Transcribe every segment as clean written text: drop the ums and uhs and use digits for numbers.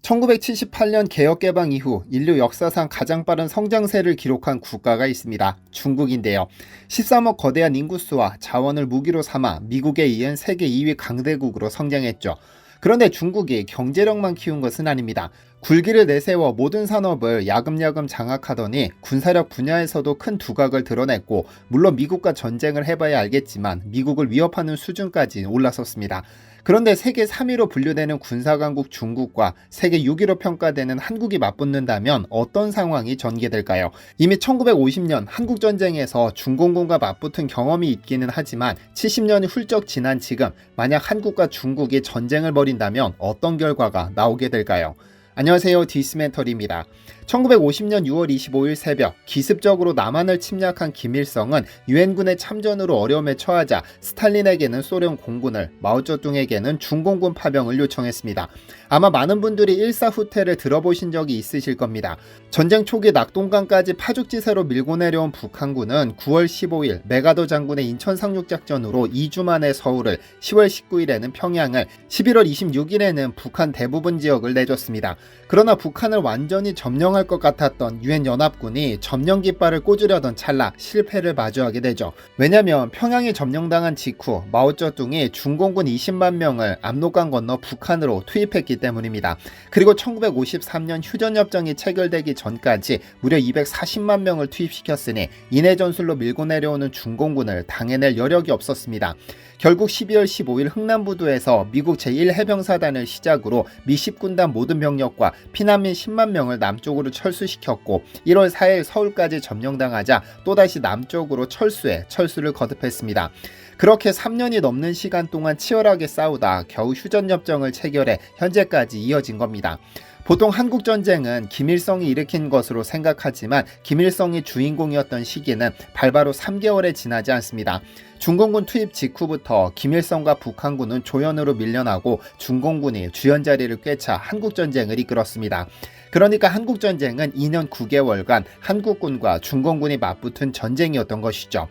1978년 개혁 개방 이후 인류 역사상 가장 빠른 성장세를 기록한 국가가 있습니다. 중국인데요. 13억 거대한 인구수와 자원을 무기로 삼아 미국에 이은 세계 2위 강대국으로 성장했죠. 그런데 중국이 경제력만 키운 것은 아닙니다. 굴기를 내세워 모든 산업을 야금야금 장악하더니 군사력 분야에서도 큰 두각을 드러냈고, 물론 미국과 전쟁을 해봐야 알겠지만 미국을 위협하는 수준까지 올라섰습니다. 그런데 세계 3위로 분류되는 군사강국 중국과 세계 6위로 평가되는 한국이 맞붙는다면 어떤 상황이 전개될까요? 이미 1950년 한국전쟁에서 중공군과 맞붙은 경험이 있기는 하지만 70년이 훌쩍 지난 지금 만약 한국과 중국이 전쟁을 벌인다면 어떤 결과가 나오게 될까요? 안녕하세요, 디스멘터리입니다. 1950년 6월 25일 새벽 기습적으로 남한을 침략한 김일성은 유엔군의 참전으로 어려움에 처하자 스탈린에게는 소련 공군을, 마오쩌둥에게는 중공군 파병을 요청했습니다. 아마 많은 분들이 일사후퇴를 들어보신 적이 있으실 겁니다. 전쟁 초기 낙동강까지 파죽지세로 밀고 내려온 북한군은 9월 15일 메가더 장군의 인천 상륙작전으로 2주 만에 서울을, 10월 19일에는 평양을, 11월 26일에는 북한 대부분 지역을 내줬습니다. 그러나 북한을 완전히 점령할 것 같았던 유엔 연합군이 점령 깃발을 꽂으려던 찰나 실패를 마주하게 되죠. 왜냐면 평양이 점령당한 직후 마오쩌둥이 중공군 20만 명을 압록강 건너 북한으로 투입했기 때문입니다. 그리고 1953년 휴전협정이 체결되기 전까지 무려 240만 명을 투입시켰으니 인해 전술로 밀고 내려오는 중공군을 당해낼 여력이 없었습니다. 결국 12월 15일 흥남부두에서 미국 제1해병사단을 시작으로 미 10군단 모든 병력과 피난민 10만 명을 남쪽으로 철수시켰고, 1월 4일 서울까지 점령당하자 또다시 남쪽으로 철수를 거듭했습니다. 그렇게 3년이 넘는 시간 동안 치열하게 싸우다 겨우 휴전협정을 체결해 현재까지 이어진 겁니다. 보통 한국전쟁은 김일성이 일으킨 것으로 생각하지만 김일성이 주인공이었던 시기는 발바로 3개월에 지나지 않습니다. 중공군 투입 직후부터 김일성과 북한군은 조연으로 밀려나고 중공군이 주연자리를 꿰차 한국전쟁을 이끌었습니다. 그러니까 한국전쟁은 2년 9개월간 한국군과 중공군이 맞붙은 전쟁이었던 것이죠.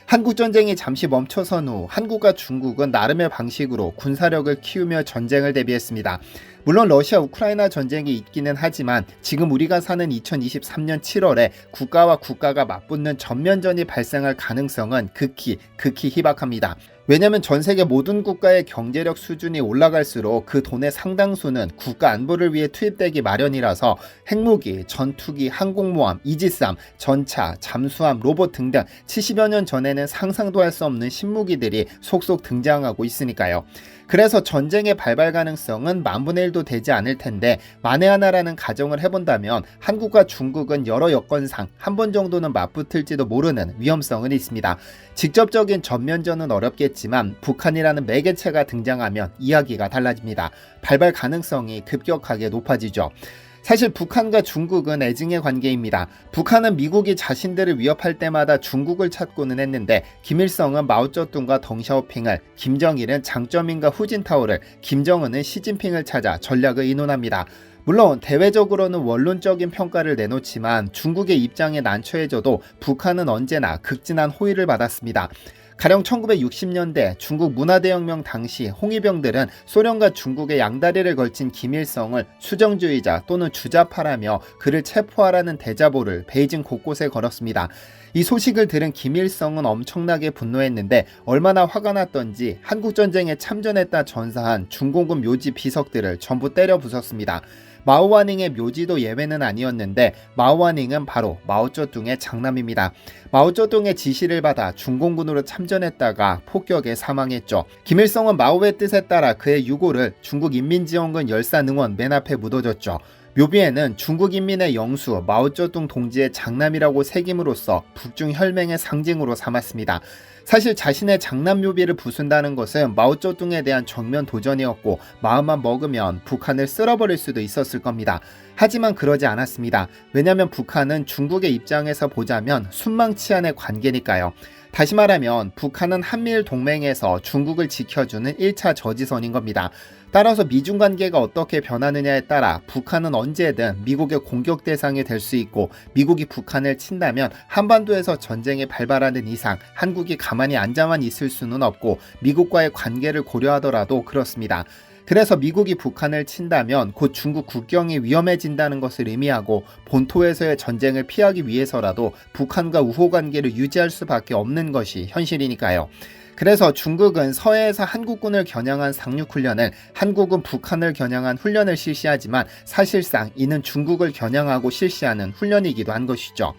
한국전쟁이 잠시 멈춰선 후 한국과 중국은 나름의 방식으로 군사력을 키우며 전쟁을 대비했습니다. 물론 러시아 우크라이나 전쟁이 있기는 하지만 지금 우리가 사는 2023년 7월에 국가와 국가가 맞붙는 전면전이 발생할 가능성은 극히 희박합니다. 왜냐하면 전 세계 모든 국가의 경제력 수준이 올라갈수록 그 돈의 상당수는 국가 안보를 위해 투입되기 마련이라서 핵무기, 전투기, 항공모함, 이지스함, 전차, 잠수함, 로봇 등등 70여 년 전에는 상상도 할 수 없는 신무기들이 속속 등장하고 있으니까요. 그래서 전쟁의 발발 가능성은 1/1000도 되지 않을 텐데, 만에 하나라는 가정을 해본다면 한국과 중국은 여러 여건상 한 번 정도는 맞붙을지도 모르는 위험성은 있습니다. 직접적인 전면전은 어렵겠지만 북한이라는 매개체가 등장하면 이야기가 달라집니다. 발발 가능성이 급격하게 높아지죠. 사실 북한과 중국은 애증의 관계입니다. 북한은 미국이 자신들을 위협할 때마다 중국을 찾고는 했는데, 김일성은 마오쩌둥과 덩샤오핑을, 김정일은 장쩌민과 후진타오를, 김정은은 시진핑을 찾아 전략을 의논합니다. 물론 대외적으로는 원론적인 평가를 내놓지만 중국의 입장에 난처해져도 북한은 언제나 극진한 호의를 받았습니다. 가령 1960년대 중국 문화대혁명 당시 홍위병들은 소련과 중국의 양다리를 걸친 김일성을 수정주의자 또는 주자파라며 그를 체포하라는 대자보를 베이징 곳곳에 걸었습니다. 이 소식을 들은 김일성은 엄청나게 분노했는데 얼마나 화가 났던지 한국전쟁에 참전했다 전사한 중공군 묘지 비석들을 전부 때려 부쉈습니다. 마오와닝의 묘지도 예외는 아니었는데, 마오와닝은 바로 마오쩌둥의 장남입니다. 마오쩌둥의 지시를 받아 중공군으로 참전했다가 폭격에 사망했죠. 김일성은 마오의 뜻에 따라 그의 유고를 중국인민지원군 열사능원 맨 앞에 묻어줬죠. 묘비에는 중국인민의 영수 마오쩌둥 동지의 장남이라고 새김으로써 북중 혈맹의 상징으로 삼았습니다. 사실 자신의 장남 묘비를 부순다는 것은 마오쩌둥에 대한 정면 도전이었고, 마음만 먹으면 북한을 쓸어버릴 수도 있었을 겁니다. 하지만 그러지 않았습니다. 왜냐하면 북한은 중국의 입장에서 보자면 순망치 않의 관계니까요. 다시 말하면 북한은 한미일 동맹에서 중국을 지켜주는 1차 저지선인 겁니다. 따라서 미중 관계가 어떻게 변하느냐에 따라 북한은 언제든 미국의 공격 대상이 될 수 있고, 미국이 북한을 친다면 한반도에서 전쟁이 발발하는 이상 한국이 가만히 앉아만 있을 수는 없고, 미국과의 관계를 고려하더라도 그렇습니다. 그래서 미국이 북한을 친다면 곧 중국 국경이 위험해진다는 것을 의미하고 본토에서의 전쟁을 피하기 위해서라도 북한과 우호 관계를 유지할 수밖에 없는 것이 현실이니까요. 그래서 중국은 서해에서 한국군을 겨냥한 상륙훈련을, 한국은 북한을 겨냥한 훈련을 실시하지만 사실상 이는 중국을 겨냥하고 실시하는 훈련이기도 한 것이죠.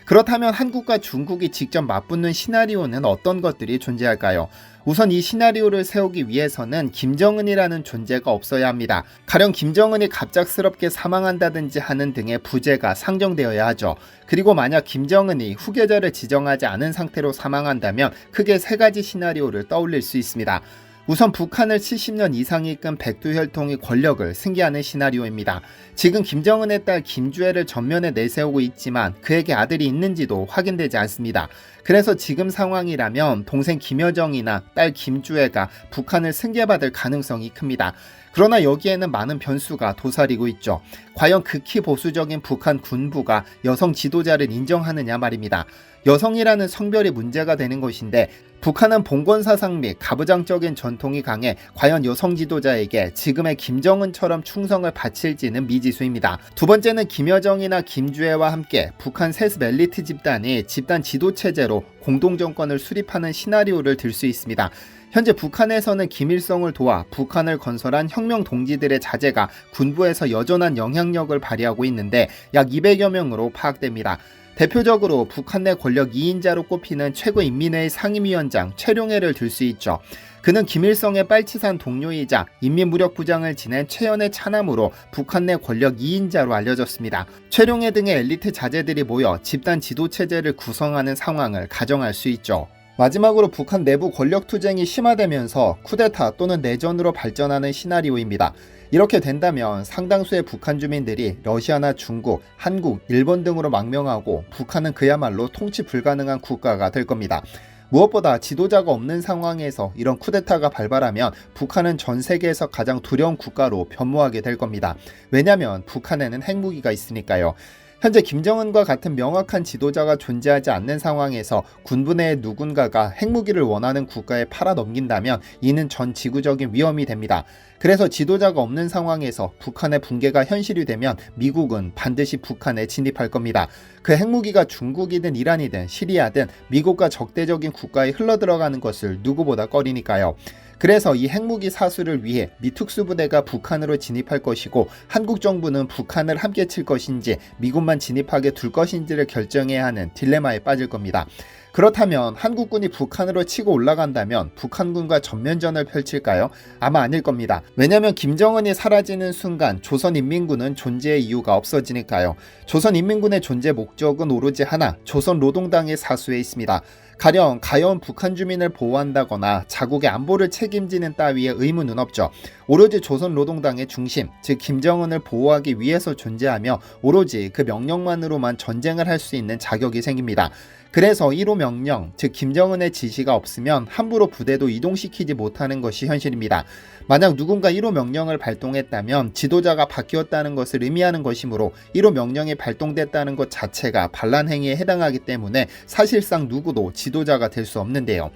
그렇다면 한국과 중국이 직접 맞붙는 시나리오는 어떤 것들이 존재할까요? 우선 이 시나리오를 세우기 위해서는 김정은이라는 존재가 없어야 합니다. 가령 김정은이 갑작스럽게 사망한다든지 하는 등의 부재가 상정되어야 하죠. 그리고 만약 김정은이 후계자를 지정하지 않은 상태로 사망한다면 크게 세 가지 시나리오를 떠올릴 수 있습니다. 우선 북한을 70년 이상이 이끈 백두혈통이 권력을 승계하는 시나리오입니다. 지금 김정은의 딸 김주애를 전면에 내세우고 있지만 그에게 아들이 있는지도 확인되지 않습니다. 그래서 지금 상황이라면 동생 김여정이나 딸 김주애가 북한을 승계받을 가능성이 큽니다. 그러나 여기에는 많은 변수가 도사리고 있죠. 과연 극히 보수적인 북한 군부가 여성 지도자를 인정하느냐 말입니다. 여성이라는 성별이 문제가 되는 것인데 북한은 봉건사상 및 가부장적인 전통이 강해 과연 여성 지도자에게 지금의 김정은처럼 충성을 바칠지는 미지수입니다. 두 번째는 김여정이나 김주애와 함께 북한 세습 엘리트 집단이 집단 지도체제로 공동정권을 수립하는 시나리오를 들 수 있습니다. 현재 북한에서는 김일성을 도와 북한을 건설한 혁명 동지들의 자제가 군부에서 여전한 영향력을 발휘하고 있는데 약 200여 명으로 파악됩니다. 대표적으로 북한 내 권력 2인자로 꼽히는 최고인민회의 상임위원장 최룡해를 들 수 있죠. 그는 김일성의 빨치산 동료이자 인민무력부장을 지낸 최연의 차남으로 북한 내 권력 2인자로 알려졌습니다. 최룡해 등의 엘리트 자제들이 모여 집단 지도체제를 구성하는 상황을 가정할 수 있죠. 마지막으로 북한 내부 권력 투쟁이 심화되면서 쿠데타 또는 내전으로 발전하는 시나리오입니다. 이렇게 된다면 상당수의 북한 주민들이 러시아나 중국, 한국, 일본 등으로 망명하고 북한은 그야말로 통치 불가능한 국가가 될 겁니다. 무엇보다 지도자가 없는 상황에서 이런 쿠데타가 발발하면 북한은 전 세계에서 가장 두려운 국가로 변모하게 될 겁니다. 왜냐하면 북한에는 핵무기가 있으니까요. 현재 김정은과 같은 명확한 지도자가 존재하지 않는 상황에서 군부 내의 누군가가 핵무기를 원하는 국가에 팔아넘긴다면 이는 전 지구적인 위험이 됩니다. 그래서 지도자가 없는 상황에서 북한의 붕괴가 현실이 되면 미국은 반드시 북한에 진입할 겁니다. 그 핵무기가 중국이든 이란이든 시리아든 미국과 적대적인 국가에 흘러들어가는 것을 누구보다 꺼리니까요. 그래서 이 핵무기 사수를 위해 미 특수부대가 북한으로 진입할 것이고 한국 정부는 북한을 함께 칠 것인지 미군만 진입하게 둘 것인지를 결정해야 하는 딜레마에 빠질 겁니다. 그렇다면 한국군이 북한으로 치고 올라간다면 북한군과 전면전을 펼칠까요? 아마 아닐 겁니다. 왜냐하면 김정은이 사라지는 순간 조선인민군은 존재의 이유가 없어지니까요. 조선인민군의 존재 목적은 오로지 하나, 조선노동당의 사수에 있습니다. 가령 가여운 북한 주민을 보호한다거나 자국의 안보를 책임지는 따위의 의무는 없죠. 오로지 조선노동당의 중심, 즉 김정은을 보호하기 위해서 존재하며 오로지 그 명령만으로만 전쟁을 할 수 있는 자격이 생깁니다. 그래서 1호 명령, 즉 김정은의 지시가 없으면 함부로 부대도 이동시키지 못하는 것이 현실입니다. 만약 누군가 1호 명령을 발동했다면 지도자가 바뀌었다는 것을 의미하는 것이므로 1호 명령이 발동됐다는 것 자체가 반란 행위에 해당하기 때문에 사실상 누구도 지도자가 될 수 없는데요.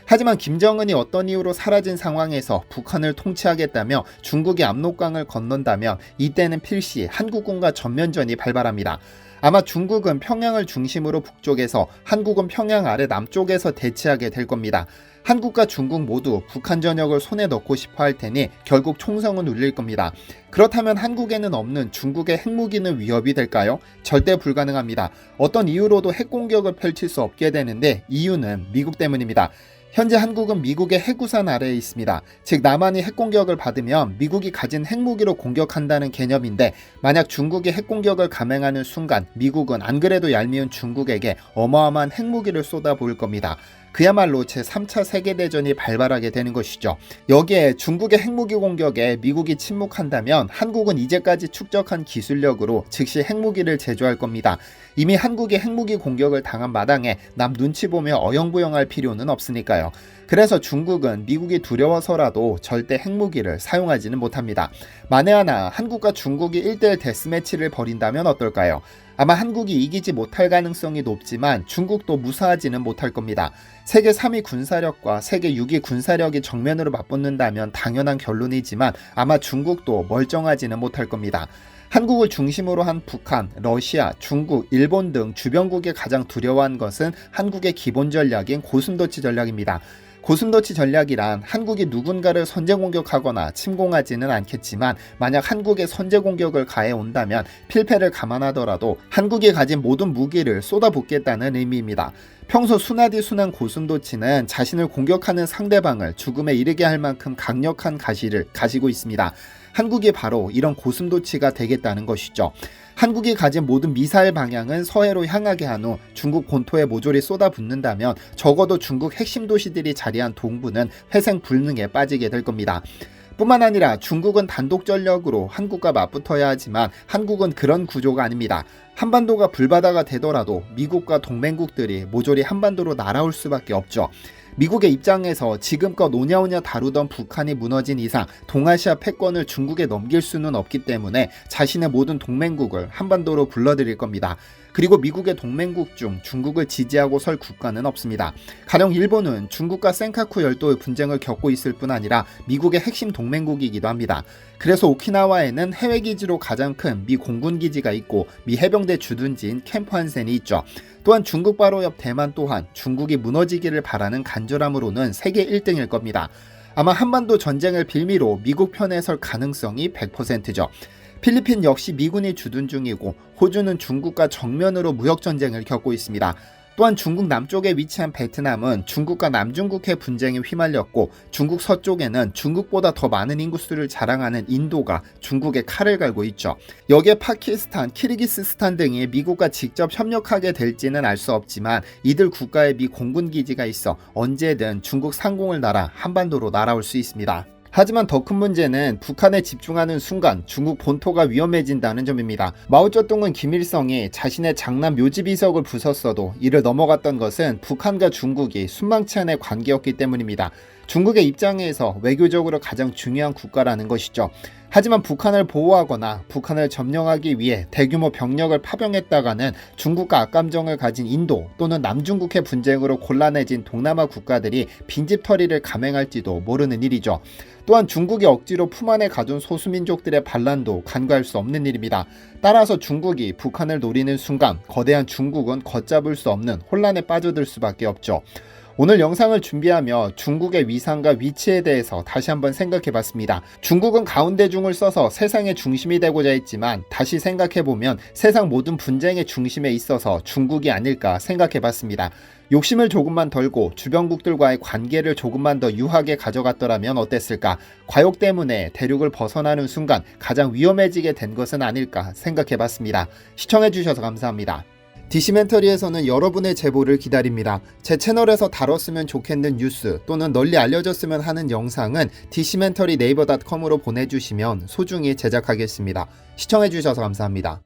하지만 김정은이 어떤 이유로 사라진 상황에서 북한을 통치하겠다며 중국이 압록강을 건넌다면 이때는 필시 한국군과 전면전이 발발합니다. 아마 중국은 평양을 중심으로 북쪽에서 한국은 평양 아래 남쪽에서 대치하게 될 겁니다. 한국과 중국 모두 북한 전역을 손에 넣고 싶어 할 테니 결국 총성은 울릴 겁니다. 그렇다면 한국에는 없는 중국의 핵무기는 위협이 될까요? 절대 불가능합니다. 어떤 이유로도 핵공격을 펼칠 수 없게 되는데 이유는 미국 때문입니다. 현재 한국은 미국의 핵우산 아래에 있습니다. 즉 남한이 핵공격을 받으면 미국이 가진 핵무기로 공격한다는 개념인데 만약 중국이 핵공격을 감행하는 순간 미국은 안 그래도 얄미운 중국에게 어마어마한 핵무기를 쏟아부을 겁니다. 그야말로 제3차 세계대전이 발발하게 되는 것이죠. 여기에 중국의 핵무기 공격에 미국이 침묵한다면 한국은 이제까지 축적한 기술력으로 즉시 핵무기를 제조할 겁니다. 이미 한국이 핵무기 공격을 당한 마당에 남 눈치 보며 어영부영할 필요는 없으니까요. 그래서 중국은 미국이 두려워서라도 절대 핵무기를 사용하지는 못합니다. 만에 하나 한국과 중국이 1대1 데스매치를 벌인다면 어떨까요? 아마 한국이 이기지 못할 가능성이 높지만 중국도 무사하지는 못할 겁니다. 세계 3위 군사력과 세계 6위 군사력이 정면으로 맞붙는다면 당연한 결론이지만 아마 중국도 멀쩡하지는 못할 겁니다. 한국을 중심으로 한 북한, 러시아, 중국, 일본 등 주변국이 가장 두려워한 것은 한국의 기본 전략인 고슴도치 전략입니다. 고슴도치 전략이란 한국이 누군가를 선제 공격하거나 침공하지는 않겠지만 만약 한국에 선제 공격을 가해온다면 필패를 감안하더라도 한국이 가진 모든 무기를 쏟아붓겠다는 의미입니다. 평소 순하디 순한 고슴도치는 자신을 공격하는 상대방을 죽음에 이르게 할 만큼 강력한 가시를 가지고 있습니다. 한국이 바로 이런 고슴도치가 되겠다는 것이죠. 한국이 가진 모든 미사일 방향은 서해로 향하게 한 후 중국 본토에 모조리 쏟아붓는다면 적어도 중국 핵심 도시들이 자리한 동부는 회생 불능에 빠지게 될 겁니다. 뿐만 아니라 중국은 단독 전력으로 한국과 맞붙어야 하지만 한국은 그런 구조가 아닙니다. 한반도가 불바다가 되더라도 미국과 동맹국들이 모조리 한반도로 날아올 수밖에 없죠. 미국의 입장에서 지금껏 오냐오냐 다루던 북한이 무너진 이상 동아시아 패권을 중국에 넘길 수는 없기 때문에 자신의 모든 동맹국을 한반도로 불러들일 겁니다. 그리고 미국의 동맹국 중 중국을 지지하고 설 국가는 없습니다. 가령 일본은 중국과 센카쿠 열도의 분쟁을 겪고 있을 뿐 아니라 미국의 핵심 동맹국이기도 합니다. 그래서 오키나와에는 해외기지로 가장 큰 미 공군기지가 있고 미 해병대 주둔지인 캠프 한센이 있죠. 또한 중국 바로 옆 대만 또한 중국이 무너지기를 바라는 간절함으로는 세계 1등일 겁니다. 아마 한반도 전쟁을 빌미로 미국 편에 설 가능성이 100%죠. 필리핀 역시 미군이 주둔 중이고 호주는 중국과 정면으로 무역전쟁을 겪고 있습니다. 또한 중국 남쪽에 위치한 베트남은 중국과 남중국해 분쟁에 휘말렸고 중국 서쪽에는 중국보다 더 많은 인구수를 자랑하는 인도가 중국에 칼을 갈고 있죠. 여기에 파키스탄, 키르기스스탄 등이 미국과 직접 협력하게 될지는 알 수 없지만 이들 국가에 미 공군기지가 있어 언제든 중국 상공을 날아 한반도로 날아올 수 있습니다. 하지만 더 큰 문제는 북한에 집중하는 순간 중국 본토가 위험해진다는 점입니다. 마오쩌둥은 김일성이 자신의 장남 묘지비석을 부쉈어도 이를 넘어갔던 것은 북한과 중국이 순망치 않은 관계였기 때문입니다. 중국의 입장에서 외교적으로 가장 중요한 국가라는 것이죠. 하지만 북한을 보호하거나 북한을 점령하기 위해 대규모 병력을 파병했다가는 중국과 악감정을 가진 인도 또는 남중국해 분쟁으로 곤란해진 동남아 국가들이 빈집털이를 감행할지도 모르는 일이죠. 또한 중국이 억지로 품 안에 가둔 소수민족들의 반란도 간과할 수 없는 일입니다. 따라서 중국이 북한을 노리는 순간 거대한 중국은 걷잡을 수 없는 혼란에 빠져들 수밖에 없죠. 오늘 영상을 준비하며 중국의 위상과 위치에 대해서 다시 한번 생각해봤습니다. 중국은 가운데중을 써서 세상의 중심이 되고자 했지만 다시 생각해보면 세상 모든 분쟁의 중심에 있어서 중국이 아닐까 생각해봤습니다. 욕심을 조금만 덜고 주변국들과의 관계를 조금만 더 유하게 가져갔더라면 어땠을까? 과욕 때문에 대륙을 벗어나는 순간 가장 위험해지게 된 것은 아닐까 생각해봤습니다. 시청해주셔서 감사합니다. 디시멘터리에서는 여러분의 제보를 기다립니다. 제 채널에서 다뤘으면 좋겠는 뉴스 또는 널리 알려졌으면 하는 영상은 디시멘터리 네이버.com으로 보내주시면 소중히 제작하겠습니다. 시청해주셔서 감사합니다.